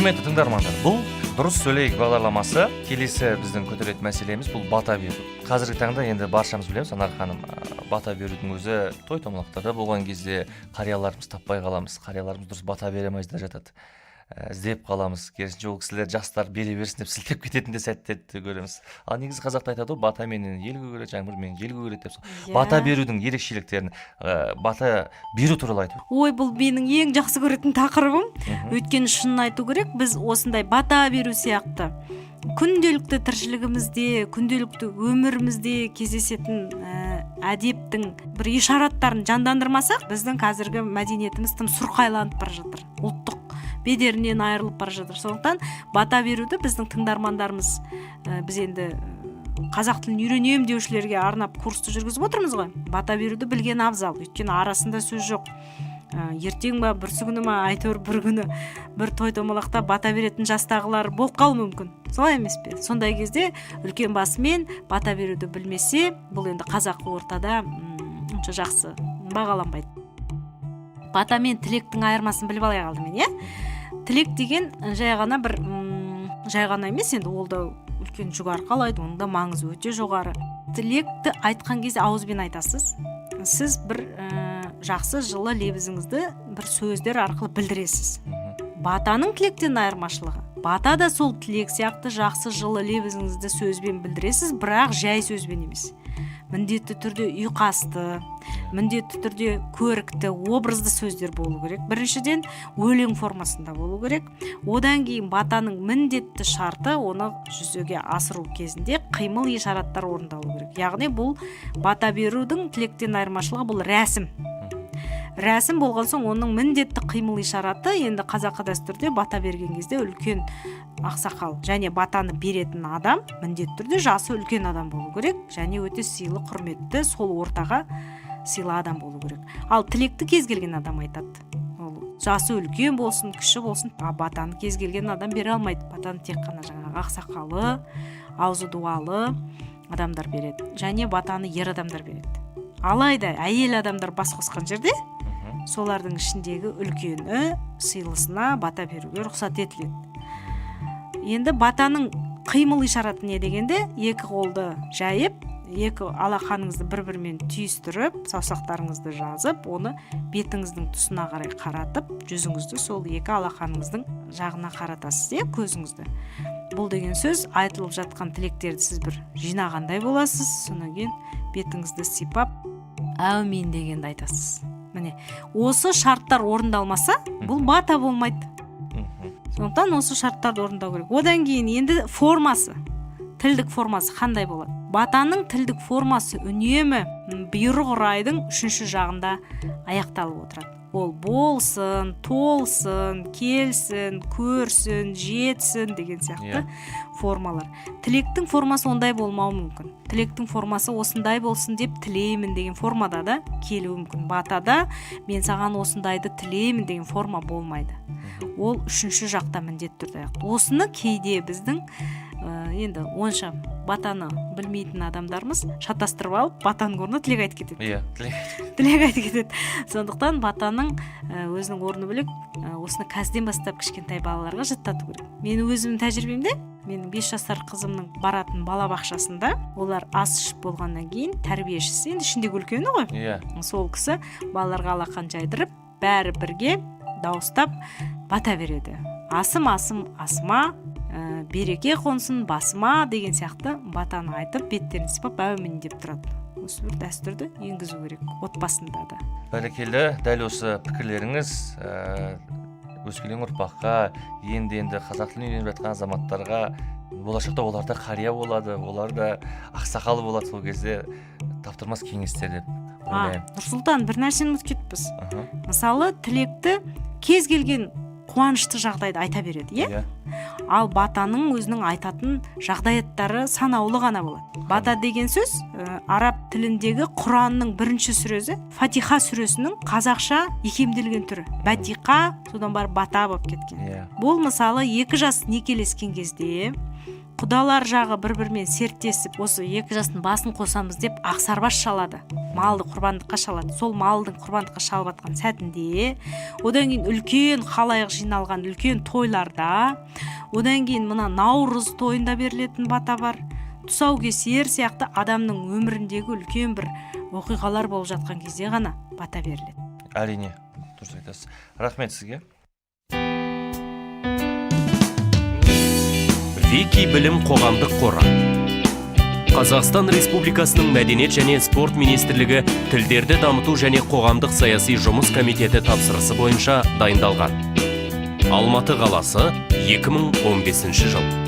Құрметті тыңдармандар, бұл дұрыс сөйлейік бағдарламасы. Келесі біздің көтеретін мәселеміз бұл бата беру. Қазіргі таңда енді баршамыз білеміз, Анар ханым, бата берудің өзі той томалақтарда болған кезде қарияларымыз таппай қаламыз. Қарияларымыз дұрыс бата бере алмай да жатады. Іздеп қаламыз. Керісінше ол кісілер жастар бере берсін деп сілтеп кететін де сәттерді көреміз. Ал негізі қазақта айтады ғой, бата менен ел көгереді, жаңбыр менен жел көгереді деп. Бата берудің ерекшеліктерін, бата беру туралы айтып. Ой, бұл менің ең жақсы көретін тақырыбым. Өйткені шынын айту керек, біз осындай бата беру сияқты күнделікті тіршілігімізде, күнделікті өмірімізде кездесетін әдептің бір ишараттарын жандандырмасақ, біздің қазіргі мәдениетіміз тым сұрқайланып бара жатыр. Ұлттық бедерінен айырылып бара жатыр. Сондықтан бата беруді біздің тыңдармандарымыз, біз енді қазақ тілін үйренем деушілерге арнап курсты жүргізіп отырмыз ғой. Бата беруді білген абзал. Өйткені арасында сөз жоқ. Ертең ба, бүрсігүні ма, әйтеуір бір күні бір той томалақта бата беретін жастағылар болып қалуы мүмкін. Солай емес пе? Сондай кезде үлкен басымен бата беруді білмесе, бұл енді қазақы ортада онша жақсы бағаланбайды. Бата мен тілектің айырмасын біліп алайық алдымен, иә? Тілек деген жай ғана емес, енді ол да үлкен жүк арқалайды, оның да маңызы өте жоғары. Тілекті айтқан кезде ауызбен айтасыз. Сіз бір жақсы жылы лебізіңізді бір сөздер арқылы білдіресіз. Батаның тілектен айырмашылығы. Бата да сол тілек сияқты жақсы жылы лебізіңізді сөзбен білдіресіз, бірақ жай сөзбен емес. Міндетті түрде ұйқасты, міндетті түрде көрікті, образды сөздер болу керек. Біріншіден өлең формасында болу керек. Одан кейін батаның міндетті шарты оны жүзеге асыру кезінде қимыл ишараттар орындалу керек. Яғни бұл бата берудің тілектен айырмашылығы бұл рәсім. Рәсім болған соң оның міндетті қимыл ишараты енді қазақы дәстүрде бата берген кезде үлкен ақсақал және батаны беретін адам міндетті түрде жасы үлкен адам болу керек және өте сыйлы, құрметті, сол ортаға сыйлы адам болу керек. Ал тілекті кез келген адам айтады. Ол жасы үлкен болсын, кіші болсын, батаны кез келген адам бере алмайды. Батаны тек қана жаңағы ақсақалы, аузы дуалы адамдар береді. Және батаны ер адамдар береді. Алайда әйел адамдар бас қосқан жерде солардың ішіндегі үлкені сыйлысына бата беруге рұқсат етіледі. Енді батаның қимыл ишараты не дегенде, екі қолды жайып, екі алақаныңызды бір-бірімен түйістіріп, саусақтарыңызды жазып, оны бетіңіздің тұсына қарай қаратып, жүзіңізді сол екі алақаныңыздың жағына қаратасыз, көзіңізді. Бұл деген сөз айтылып жатқан тілектерді сіз бір жинағандай боласыз, содан кейін бетіңізді сипап, әумин дегенді айтасыз. Міне, осы шарттар орындалмаса, бұл бата болмайды. Сондықтан осы шарттарды орындау керек. Одан кейін енді формасы, тілдік формасы қандай болады? Батаның тілдік формасы үнемі бұйрық ұрайдың 3-ші жағында аяқталып отырады. Ол болсын, толсын, келсін, көрсін, жетсін деген сияқты формалар. Тілектің формасы ондай болмауы мүмкін. Тілектің формасы осындай болсын деп тілеймін деген формада да келуі мүмкін. Батада мен саған осындайды тілеймін деген форма болмайды. Ол 3-ші жақта міндетті түрде. Осыны кейде біздің енді онша батаны білмейтін адамдарымыз шатастырып алып, батаның орнына тілек айтып кетеді. Тілек айтып кетеді. Сондықтан батаның өзінің орны бөлек, осыны қазден бастап кішкентай балаларға жаттату керек. Мен өзімнің тәжірибемде, менің 5 жасар қызымның баратын балабақшасында, олар ас ішіп болғаннан кейін тәрбиешісі, енді ішіндегі үлкені ғой. Сол кісі балаларға алақан жайдырып, бәрі бірге дауыстап бата береді. Асым, асыма, береке қонсын басыма деген сияқты батаны айтып, беттерін сипап әумин деп тұрады. Осы бір дәстүрді енгізу керек отбасында да. Бәрекелді, дәл осы пікірлеріңіз өскелең ұрпаққа, енді қазақ тілін үйреніп жатқан азаматтарға, болашақта олар да қария болады, олар да ақсақалы болады, сол кезде таптырмас кеңестер деп ойлаймын. Нұрсұлтан, бір нәрсені ұмытып кетіппіз. Мысалы, тілекті кез келген қуанышты жағдайды айта береді, Ал батаның өзінің айтатын жағдаяттары санаулы ғана болады. Бата деген сөз араб тіліндегі Құранның 1-ші сүресі, Фатиха сүресінің қазақша икемделген түрі. Бәтиқа, содан барып бата болып кеткен. Бұл мысалы 2 жас некелескен кезде құдалар жағы бір-бірімен серттесіп осы екі жастың басын қосамыз деп ақсарбас шалады, малды құрбандыққа шалады. Сол малдың құрбандыққа шалып жатқан сәтінде, одан кейін үлкен халайық жиналған үлкен тойларда, одан кейін мына Наурыз тойында берілетін бата бар. Тұсаукесер сияқты адамның өміріндегі үлкен бір оқиғалар болып жатқан кезде ғана бата беріледі. Әрине, дұрыс айтасыз. Рахмет сізге. Вики білім қоғамдық қоры. Қазақстан Республикасының Мәдениет және спорт министрлігі тілдерді дамыту және қоғамдық саяси жұмыс комитеті тапсырысы бойынша дайындалған. Алматы қаласы, 2015 жыл.